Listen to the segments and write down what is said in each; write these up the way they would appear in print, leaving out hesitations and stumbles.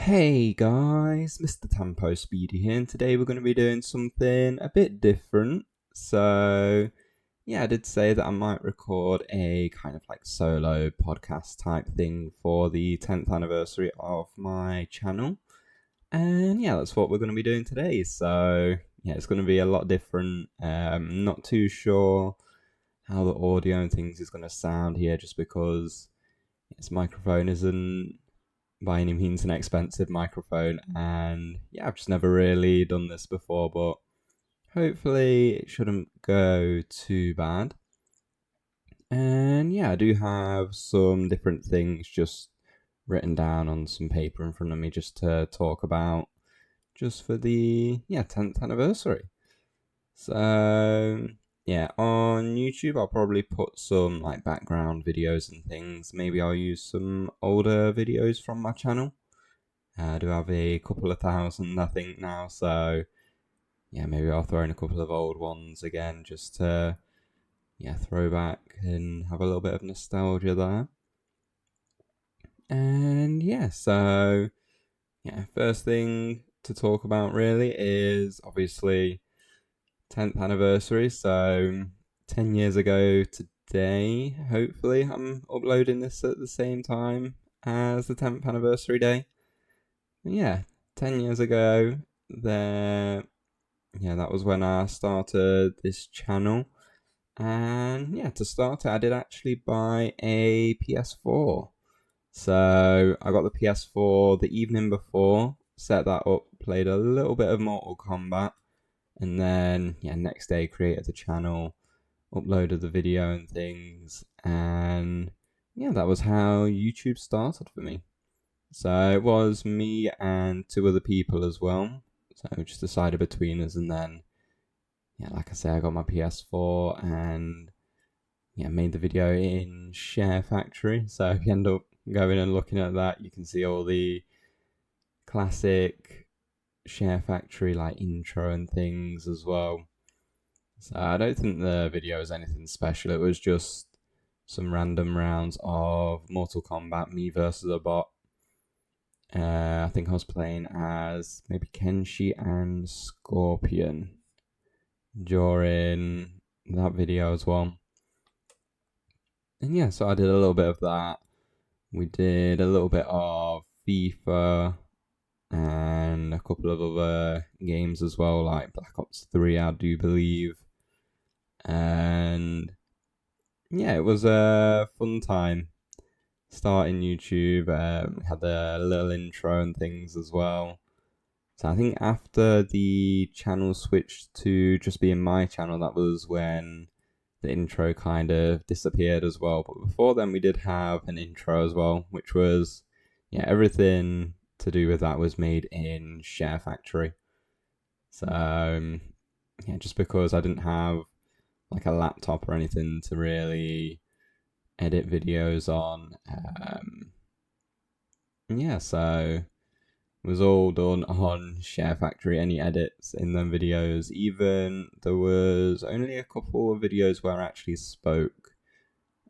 Hey guys, Mr. Tempo Speedy here, and today we're going to be doing something a bit different. So, yeah, I did say that I might record a kind of like solo podcast type thing for the 10th anniversary of my channel. And yeah, that's what we're going to be doing today. So, yeah, it's going to be a lot different. Not too sure how the audio and things is going to sound here just because this microphone isn't by any means an expensive microphone, and yeah, I've just never really done this before, but hopefully it shouldn't go too bad. And yeah, I do have some different things just written down on some paper in front of me just to talk about just for the 10th anniversary. So yeah, on YouTube I'll probably put some like background videos and things. Maybe I'll use some older videos from my channel. I do have a couple of thousand, I think, now, so yeah, maybe I'll throw in a couple of old ones again just to throw back and have a little bit of nostalgia there. And first thing to talk about really is obviously 10th anniversary. So 10 years ago today, hopefully, I'm uploading this at the same time as the 10th anniversary day. Yeah, 10 years ago, that was when I started this channel. And yeah, to start it, I did actually buy a PS4. So I got the PS4 the evening before, set that up, played a little bit of Mortal Kombat, and then next day created the channel, uploaded the video and things, and yeah, that was how YouTube started for me. So it was me and two other people as well. So we just decided between us, and then like I say, I got my PS4 and made the video in Share Factory. So if you end up going and looking at that, you can see all the classic Share Factory like intro and things as well. So I don't think the video was anything special. It was just some random rounds of Mortal Kombat, me versus a bot. I think I was playing as maybe Kenshi and Scorpion during that video as well. And yeah, so I did a little bit of that. We did a little bit of FIFA and a couple of other games as well, like Black Ops 3, I do believe. And yeah, it was a fun time starting YouTube. We had a little intro and things as well. So I think after the channel switched to just being my channel, that was when the intro kind of disappeared as well. But before then, we did have an intro as well, which was everything to do with that was made in Share Factory. So just because I didn't have like a laptop or anything to really edit videos on, so it was all done on Share Factory. Any edits in them videos, even there was only a couple of videos where I actually spoke.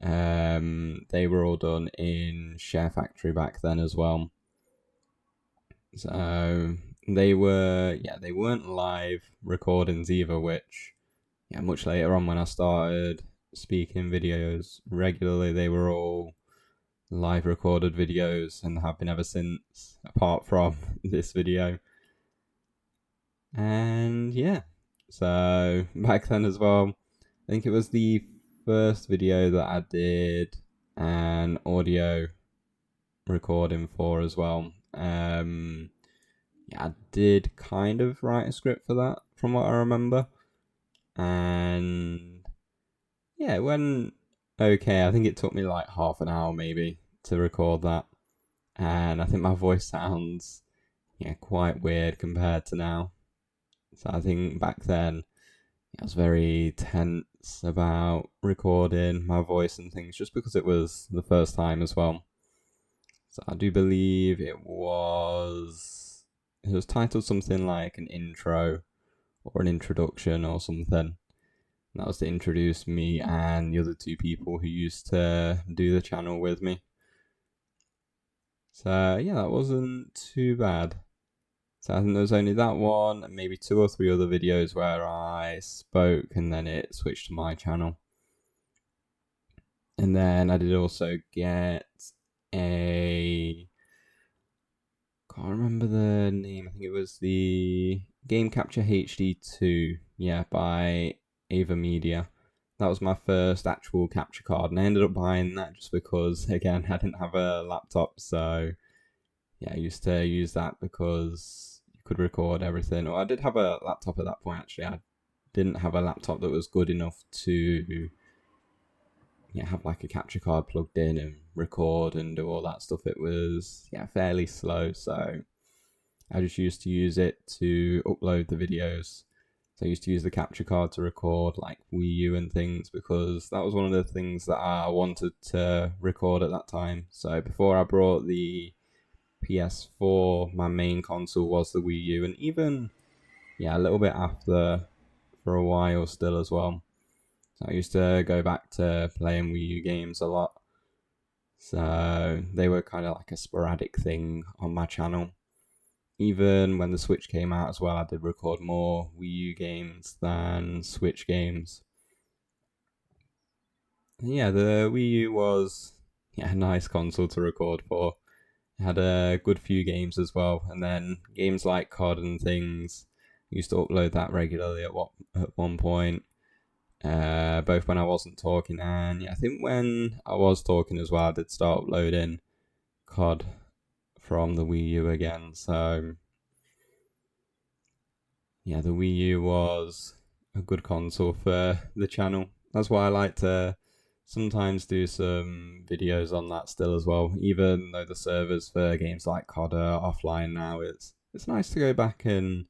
They were all done in Share Factory back then as well. So they weren't live recordings either, which much later on when I started speaking videos regularly, they were all live recorded videos and have been ever since, apart from this video. And so back then as well, I think it was the first video that I did an audio recording for as well. I did kind of write a script for that from what I remember. And it went okay. I think it took me like half an hour maybe to record that. And I think my voice sounds quite weird compared to now. So I think back then I was very tense about recording my voice and things just because it was the first time as well. So I do believe it was titled something like an intro or an introduction or something. That was to introduce me and the other two people who used to do the channel with me. So yeah, that wasn't too bad. So I think there was only that one and maybe 2 or 3 other videos where I spoke and then it switched to my channel. And then I did also get a... can't remember the name. I think it was the Game Capture HD2, yeah, by Ava Media. That was my first actual capture card, and I ended up buying that just because, again, I didn't have a laptop, so yeah, I used to use that because you could record everything. Or I did have a laptop at that point, actually. I didn't have a laptop that was good enough to have like a capture card plugged in and record and do all that stuff. It was fairly slow, so I just used to use it to upload the videos. So I used to use the capture card to record like Wii U and things because that was one of the things that I wanted to record at that time. So before I brought the PS4, my main console was the Wii U, and even a little bit after for a while still as well. So I used to go back to playing Wii U games a lot. So they were kind of like a sporadic thing on my channel. Even when the Switch came out as well, I did record more Wii U games than Switch games. Yeah, the Wii U was a nice console to record for. It had a good few games as well, and then games like COD and things. I used to upload that regularly at one point. Both when I wasn't talking and I think when I was talking as well, I did start uploading COD from the Wii U again. So yeah, the Wii U was a good console for the channel. That's why I like to sometimes do some videos on that still as well. Even though the servers for games like COD are offline now, it's nice to go back and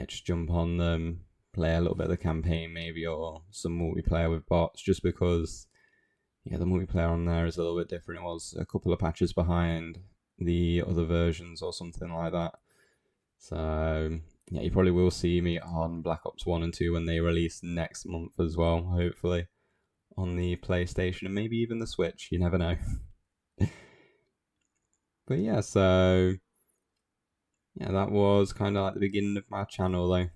just jump on them, play a little bit of the campaign maybe, or some multiplayer with bots, just because the multiplayer on there is a little bit different. It was a couple of patches behind the other versions or something like that. So yeah, you probably will see me on Black Ops 1 and 2 when they release next month as well, hopefully, on the PlayStation and maybe even the Switch. You never know. But yeah, so that was kind of like the beginning of my channel though.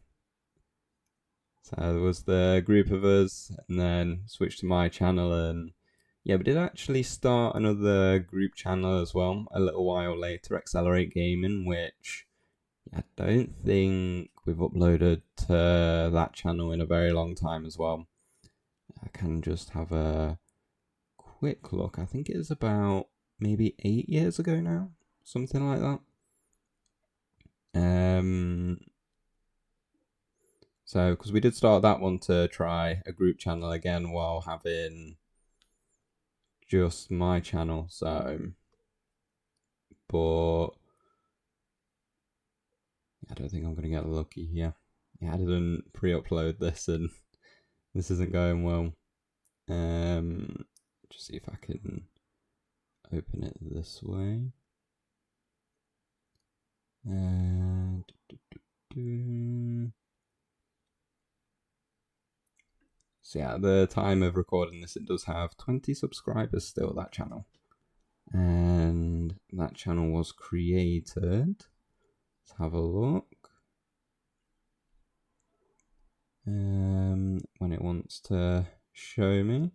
So there was the group of us, and then switched to my channel, and we did actually start another group channel as well a little while later, Accelerate Gaming, which I don't think we've uploaded to that channel in a very long time as well. I can just have a quick look. I think it is about maybe 8 years ago now, something like that. So, because we did start that one to try a group channel again while having just my channel. So, but I don't think I'm going to get lucky here. I didn't pre-upload this and this isn't going well. Just see if I can open it this way. So at the time of recording this, it does have 20 subscribers still, that channel. And that channel was created. Let's have a look. When it wants to show me.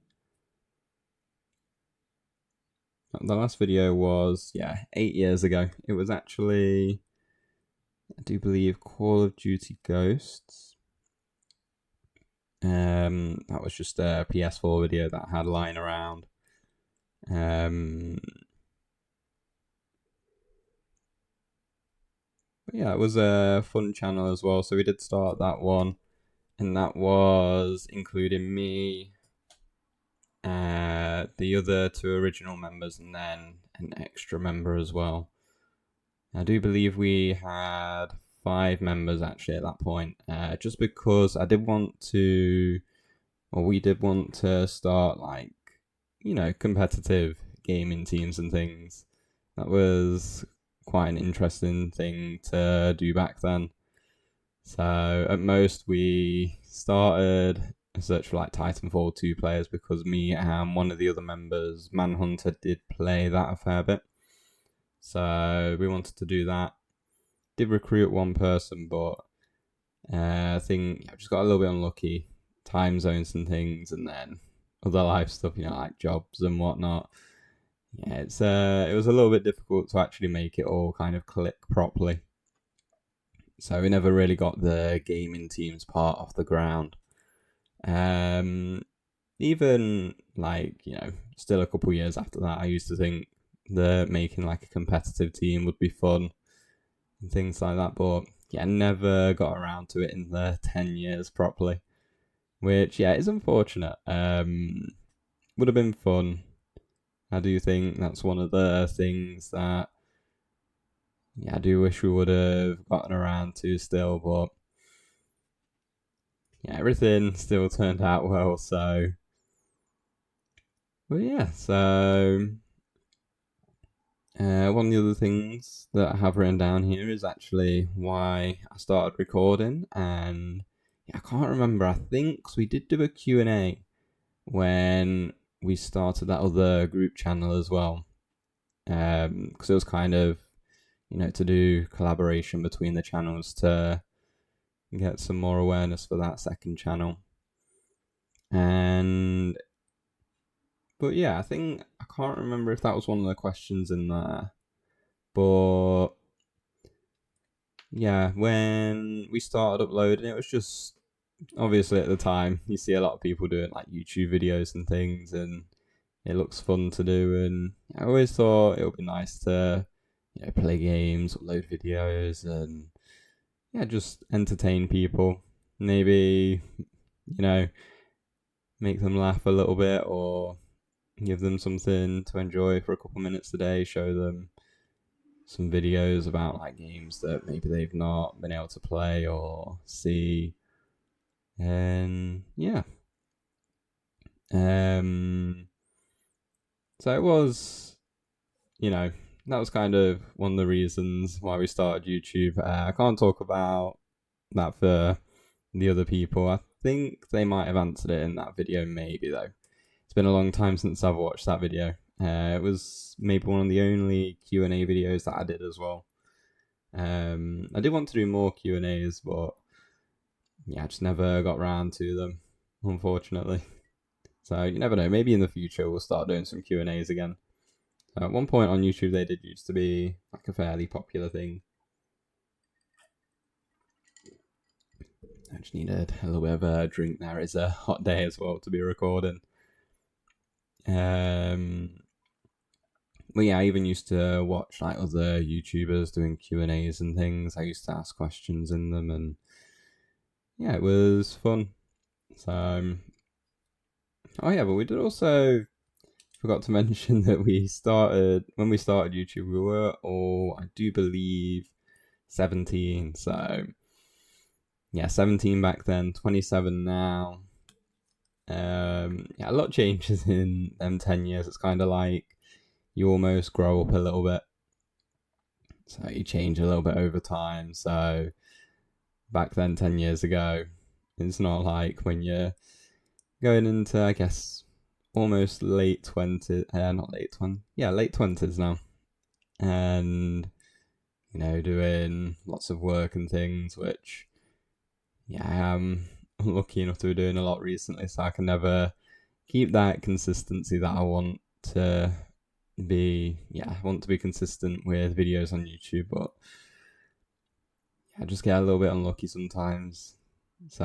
The last video was, 8 years ago. It was actually, I do believe, Call of Duty Ghosts. That was just a PS4 video that I had lying around. But yeah, it was a fun channel as well. So we did start that one, and that was including me, the other 2 original members, and then an extra member as well. I do believe we had 5 members actually at that point, just because I did want to, or we did want to start like, competitive gaming teams and things. That was quite an interesting thing to do back then. So at most we started a search for like Titanfall 2 players because me and one of the other members, Manhunter, did play that a fair bit. So we wanted to do that. Did recruit one person, but I think I just got a little bit unlucky. Time zones and things, and then other life stuff, like jobs and whatnot. Yeah, it was a little bit difficult to actually make it all kind of click properly. So we never really got the gaming teams part off the ground. Even still a couple years after that, I used to think that making like a competitive team would be fun and things like that, but yeah, never got around to it in the 10 years properly, which is unfortunate. Would have been fun. I do think that's one of the things that I do wish we would have gotten around to still, but everything still turned out well, so one of the other things that I have written down here is actually why I started recording, and I can't remember. I think we did do a Q&A when we started that other group channel as well, because it was kind of to do collaboration between the channels to get some more awareness for that second channel. But I think I can't remember if that was one of the questions in there, but when we started uploading, it was just obviously at the time you see a lot of people doing like YouTube videos and things, and it looks fun to do, and I always thought it would be nice to play games, upload videos, and just entertain people. Maybe make them laugh a little bit, or give them something to enjoy for a couple minutes a day, show them some videos about like games that maybe they've not been able to play or see. And so it was, that was kind of one of the reasons why we started YouTube. I can't talk about that for the other people. I think they might have answered it in that video, maybe, though. It's been a long time since I've watched that video. It was maybe one of the only Q&A videos that I did as well. I did want to do more Q&As, but I just never got around to them, unfortunately. So you never know. Maybe in the future we'll start doing some Q&As again. At one point on YouTube, they did used to be like a fairly popular thing. I just needed a little bit of a drink there. It's a hot day as well to be recording. But I even used to watch like other YouTubers doing Q&As and things. I used to ask questions in them, and it was fun. So, but we did also forgot to mention that when we started YouTube, we were all, I do believe, 17. So 17 back then, 27 now. A lot changes in them 10 years. It's kind of like you almost grow up a little bit, so you change a little bit over time. So back then, 10 years ago, it's not like when you're going into, I guess, almost late 20s, not late 20s, late 20s now, and doing lots of work and things, which I am lucky enough to be doing a lot recently, so I can never keep that consistency that I want to be. I want to be consistent with videos on YouTube, but I just get a little bit unlucky sometimes. So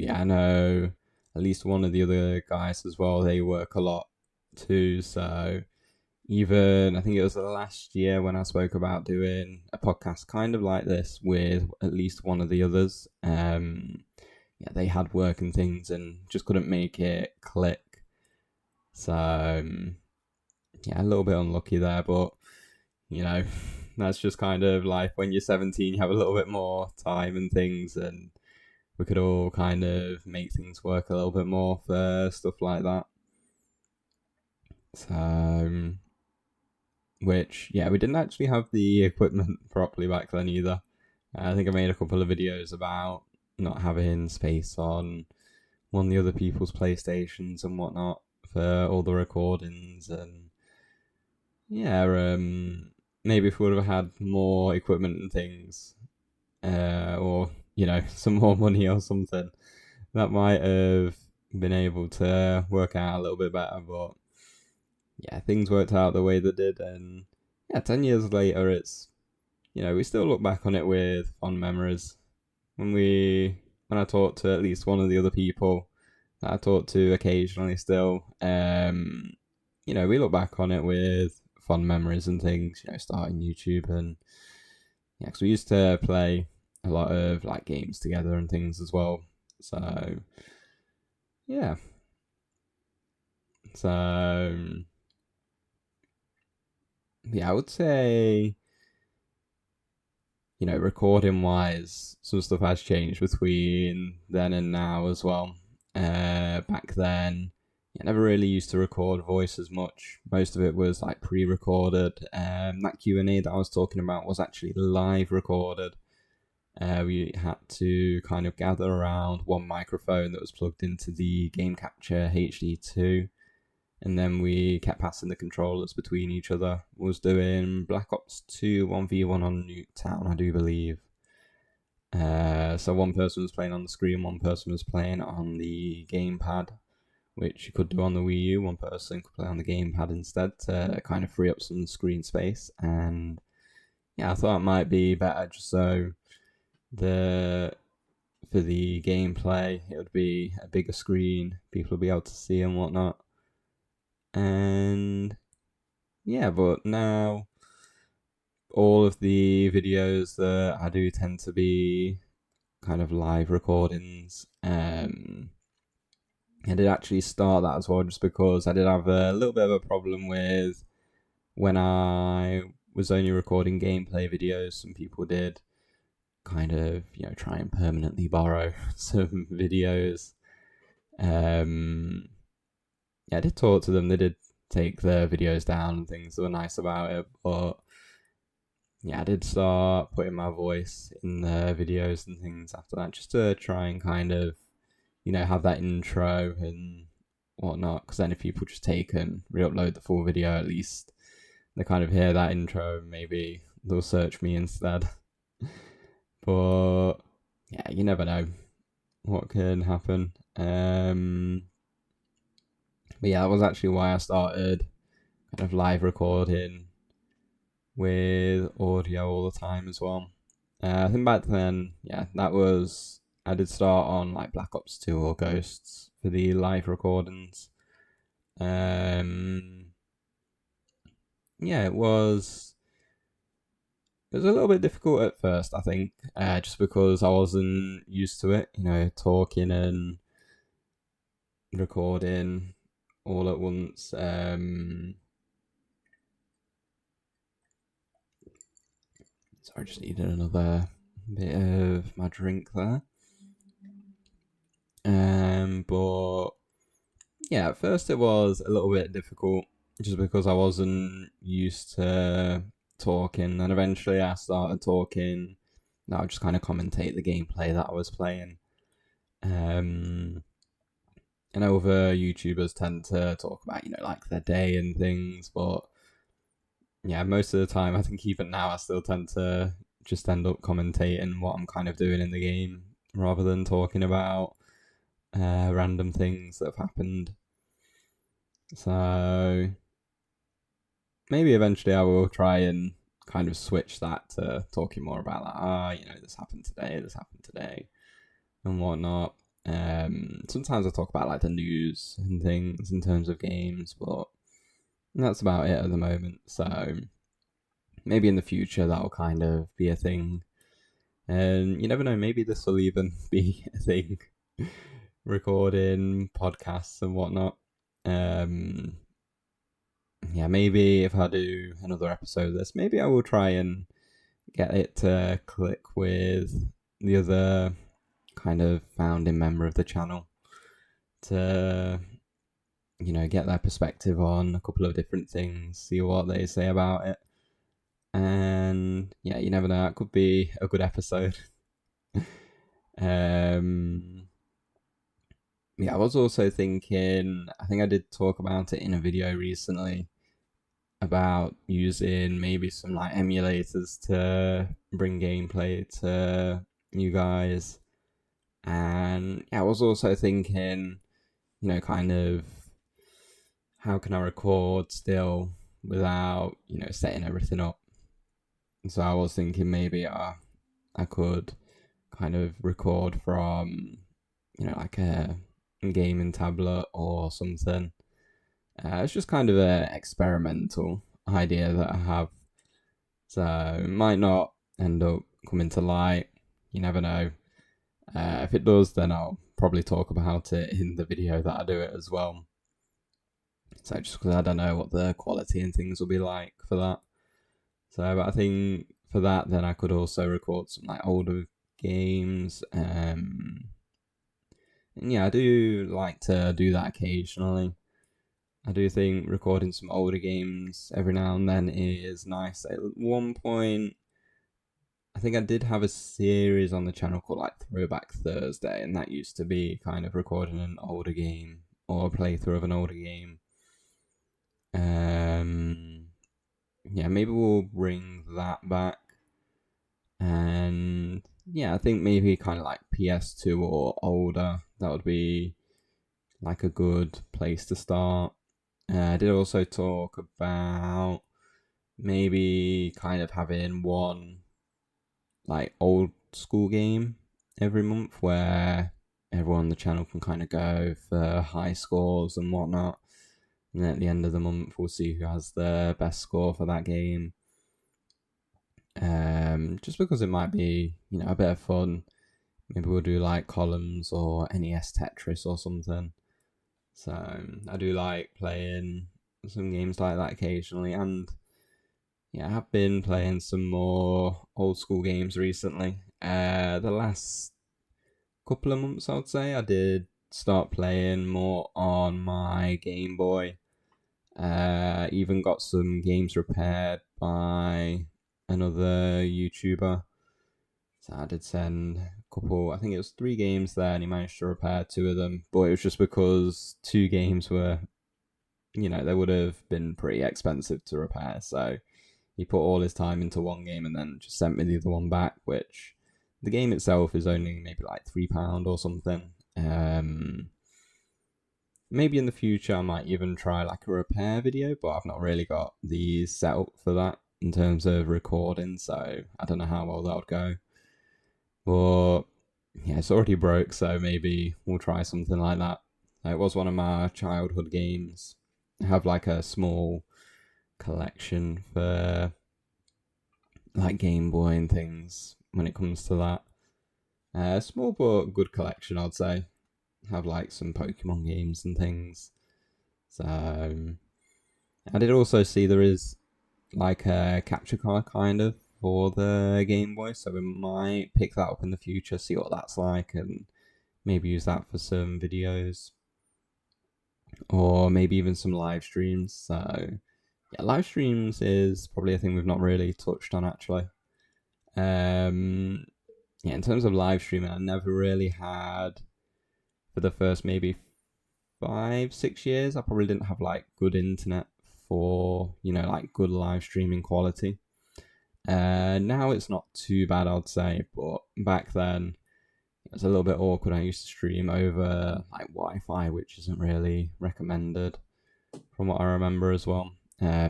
I know at least one of the other guys as well, they work a lot too. So even I think it was last year when I spoke about doing a podcast kind of like this with at least one of the others. They had work and things and just couldn't make it click. So a little bit unlucky there, but that's just kind of life. When you're 17, you have a little bit more time and things, and we could all kind of make things work a little bit more for stuff like that. So, which, we didn't actually have the equipment properly back then either. I think I made a couple of videos about not having space on one of the other people's PlayStations and whatnot for all the recordings. And yeah, maybe if we would have had more equipment and things, or some more money or something, that might have been able to work out a little bit better. But yeah, things worked out the way they did, and yeah, 10 years later, it's we still look back on it with fond memories. When I talk to at least one of the other people that I talk to occasionally still, we look back on it with fond memories and things, starting YouTube. And yeah, because we used to play a lot of like games together and things as well. So yeah. So yeah, I would say, recording wise, some stuff has changed between then and now as well. Back then, I never really used to record voice as much. Most of it was like pre-recorded. That Q&A that I was talking about was actually live recorded. We had to kind of gather around one microphone that was plugged into the Game Capture HD2. And then we kept passing the controllers between each other. Was doing Black Ops 2 1v1 on Nuketown, I do believe. So one person was playing on the screen, one person was playing on the gamepad, which you could do on the Wii U. One person could play on the gamepad instead to kind of free up some screen space. And yeah, I thought it might be better just so for the gameplay, it would be a bigger screen, people would be able to see and whatnot. And yeah, but now all of the videos that I do tend to be kind of live recordings. I did actually start that as well, just because I did have a little bit of a problem with when I was only recording gameplay videos. Some people did kind of try and permanently borrow some videos. Yeah, I did talk to them. They did take their videos down and things that were nice about it, but yeah, I did start putting my voice in the videos and things after that, just to try and kind of have that intro and whatnot. Because then if people just take and re-upload the full video, at least they kind of hear that intro, maybe they'll search me instead. But yeah, you never know what can happen. But yeah, that was actually why I started kind of live recording with audio all the time as well. I think back then, yeah, I did start on like Black Ops 2 or Ghosts for the live recordings. Yeah, it was a little bit difficult at first, I think, just because I wasn't used to it, talking and recording all at once. Sorry, I just needed another bit of my drink there. But yeah, at first it was a little bit difficult just because I wasn't used to talking, and eventually I started talking. I would just kind of commentate the gameplay that I was playing. And other YouTubers tend to talk about, like their day and things, but yeah, most of the time, I think even now I still tend to just end up commentating what I'm kind of doing in the game rather than talking about random things that have happened. So maybe eventually I will try and kind of switch that to talking more about that. This happened today, and whatnot. Sometimes I talk about like the news and things in terms of games, but that's about it at the moment. So maybe in the future that'll kind of be a thing. And you never know, maybe this will even be a thing. Recording podcasts and whatnot. Yeah, maybe if I do another episode of this, maybe I will try and get it to click with the other kind of founding member of the channel to, get their perspective on a couple of different things, see what they say about it. And yeah, you never know, it could be a good episode. yeah, I was also thinking, I think I did talk about it in a video recently about using maybe some like emulators to bring gameplay to you guys. And yeah, I was also thinking, kind of how can I record still without, setting everything up. So I was thinking maybe I could kind of record from, like a gaming tablet or something. It's just kind of an experimental idea that I have. So it might not end up coming to light. You never know. If it does, then I'll probably talk about it in the video that I do it as well. So just because I don't know what the quality and things will be like for that. So, but I think for that, then I could also record some like older games. And yeah, I do like to do that occasionally. I do think recording some older games every now and then is nice. At one point, I think I did have a series on the channel called like Throwback Thursday, and that used to be kind of recording an older game or a playthrough of an older game. Yeah, maybe we'll bring that back. And yeah, I think maybe kind of like PS2 or older. That would be like a good place to start. I did also talk about maybe kind of having one like old school game every month where everyone on the channel can kind of go for high scores and whatnot. And then at the end of the month, we'll see who has the best score for that game. Just because it might be, a bit of fun. Maybe we'll do like columns or NES Tetris or something. So I do like playing some games like that occasionally, and yeah, I have been playing some more old school games recently. The last couple of months, I would say, I did start playing more on my Game Boy. Even got some games repaired by another YouTuber. So I did send a couple, I think it was 3 games there, and he managed to repair 2 of them. But it was just because 2 games were, they would have been pretty expensive to repair. So he put all his time into one game and then just sent me the other one back, which the game itself is only maybe like £3 or something. Maybe in the future I might even try like a repair video, but I've not really got the setup for that in terms of recording, so I don't know how well that would go. But yeah, it's already broke, so maybe we'll try something like that. It was one of my childhood games. I have like a small collection for like Game Boy and things when it comes to that. Small but good collection, I'd say. Have like some Pokemon games and things. So I did also see there is like a capture card kind of for the Game Boy, so we might pick that up in the future, see what that's like, and maybe use that for some videos, or maybe even some live streams. So yeah, live streams is probably a thing we've not really touched on actually. Yeah, in terms of live streaming, I never really had for the first maybe 5-6 years. I probably didn't have like good internet for like good live streaming quality. Now it's not too bad, I'd say, but back then it was a little bit awkward. I used to stream over like Wi-Fi, which isn't really recommended, from what I remember as well.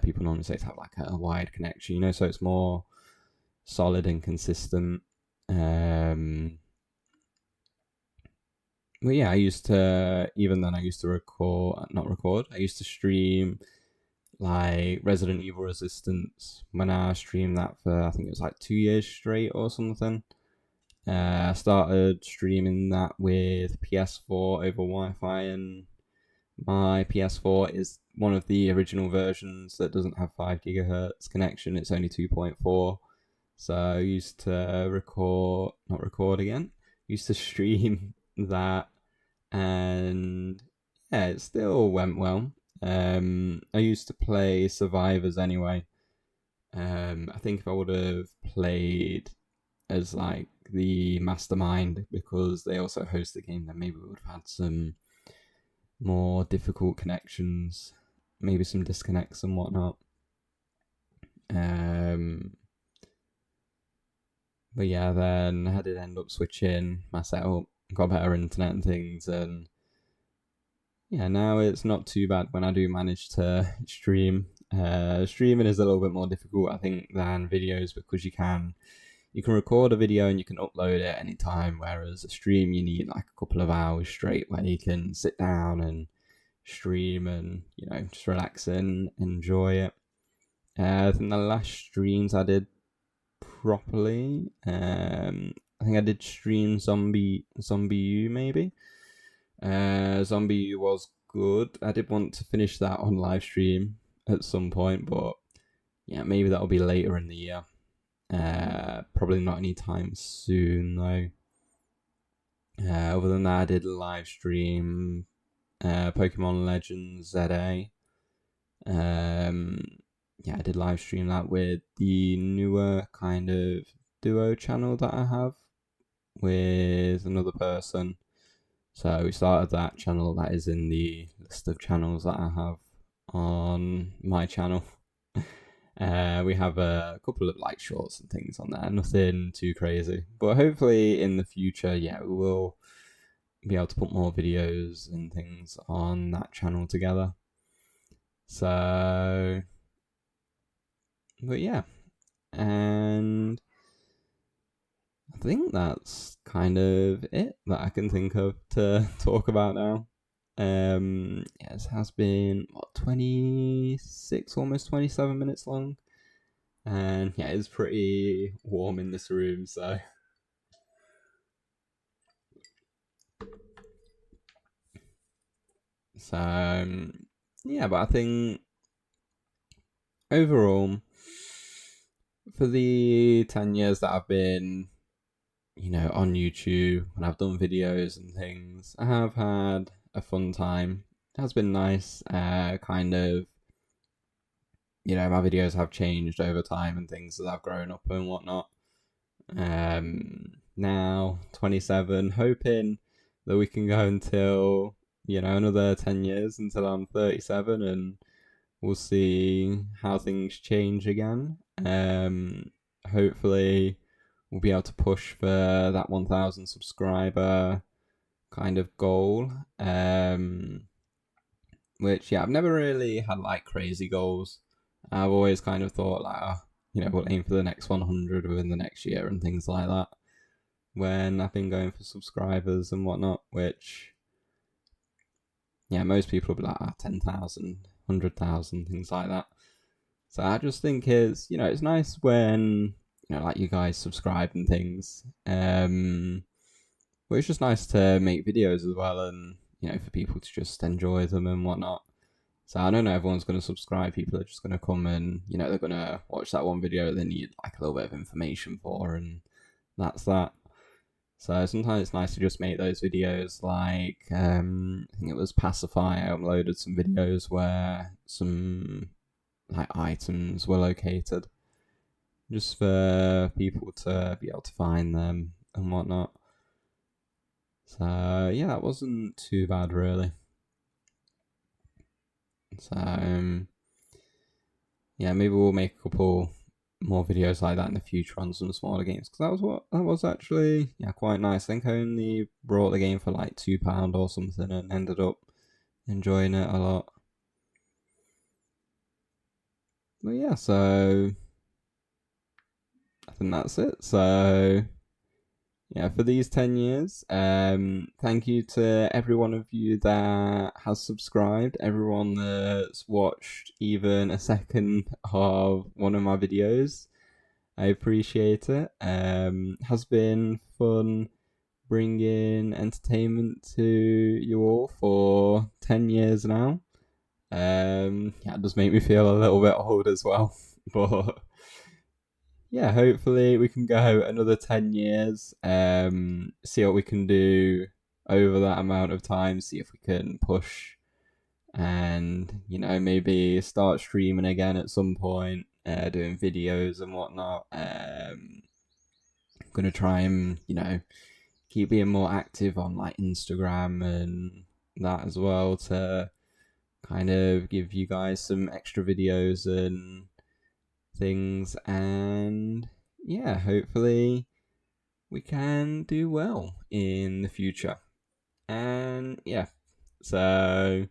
People normally say to have like a wide connection, so it's more solid and consistent. But yeah, I used to I used to stream like Resident Evil Resistance when I streamed that for I think it was like 2 years straight or something. I started streaming that with PS4 over Wi-Fi, and my PS4 is one of the original versions that doesn't have 5 gigahertz connection. It's only 2.4. So I used to not record again. Used to stream that, and yeah, it still went well. I used to play Survivors anyway. I think if I would have played as like the mastermind, because they also host the game, then maybe we would have had some more difficult connections, maybe some disconnects and whatnot. But yeah, then I did end up switching my setup, got better internet and things, and yeah, now it's not too bad when I do manage to stream. Streaming is a little bit more difficult, I think, than videos, because you can record a video and you can upload it anytime, whereas a stream you need like a couple of hours straight where you can sit down and stream and just relax and enjoy it. I think the last streams I did properly, I think I did stream Zombie U maybe. Zombie U was good. I did want to finish that on live stream at some point, but yeah, maybe that'll be later in the year. Probably not anytime soon though. Other than that, I did live stream Pokemon Legends ZA. Yeah, I did live stream that with the newer kind of duo channel that I have with another person. So we started that channel. That is in the list of channels that I have on my channel. We have a couple of like shorts and things on there, nothing too crazy, but hopefully in the future, yeah, we will be able to put more videos and things on that channel together. So, but yeah, and I think that's kind of it that I can think of to talk about now. Yeah, it has been 26, almost 27 minutes long, and yeah, it's pretty warm in this room, so yeah, but I think overall, for the 10 years that I've been on YouTube, when I've done videos and things, I have had a fun time. It has been nice. Kind of, my videos have changed over time and things as I've grown up and whatnot. Now 27, hoping that we can go until another 10 years until I'm 37, and we'll see how things change again. Hopefully we'll be able to push for that 1,000 subscriber kind of goal. Which, yeah, I've never really had like crazy goals. I've always kind of thought like, we'll aim for the next 100 within the next year and things like that. When I've been going for subscribers and whatnot, which, yeah, most people will be like 10,000, 100,000, things like that. So I just think it's nice when like you guys subscribe and things. But it's just nice to make videos as well, and for people to just enjoy them and whatnot. So I don't know, everyone's going to subscribe. People are just going to come and they're going to watch that one video they need like a little bit of information for, and that's that. So sometimes it's nice to just make those videos. Like I think it was Pacify. I uploaded some videos where some like items were located, just for people to be able to find them and whatnot. So yeah, that wasn't too bad really. So yeah, maybe we'll make a couple more videos like that in the future on some smaller games, because that was actually quite nice. I think I only brought the game for like £2 or something and ended up enjoying it a lot. But yeah, so I think that's it. So yeah, for these 10 years, thank you to every one of you that has subscribed, everyone that's watched even a second of one of my videos. I appreciate it. Has been fun bringing entertainment to you all for 10 years now. Yeah, it does make me feel a little bit old as well, but yeah, hopefully we can go another 10 years, see what we can do over that amount of time, see if we can push and, maybe start streaming again at some point, doing videos and whatnot. I'm going to try and, keep being more active on like Instagram and that as well to kind of give you guys some extra videos and things, and yeah, hopefully we can do well in the future. And yeah, so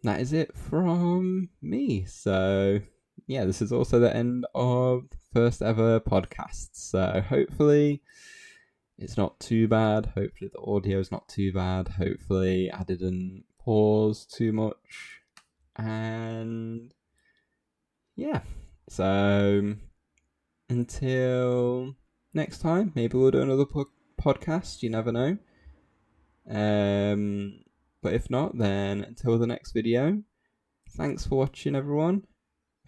that is it from me. So yeah, this is also the end of first ever podcast. So hopefully it's not too bad. Hopefully the audio is not too bad. Hopefully I didn't pause too much. And yeah, so until next time, maybe we'll do another podcast. You never know. But if not, then until the next video, thanks for watching, everyone.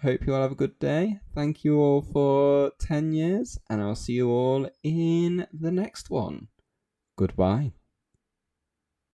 Hope you all have a good day. Thank you all for 10 years, and I'll see you all in the next one. Goodbye.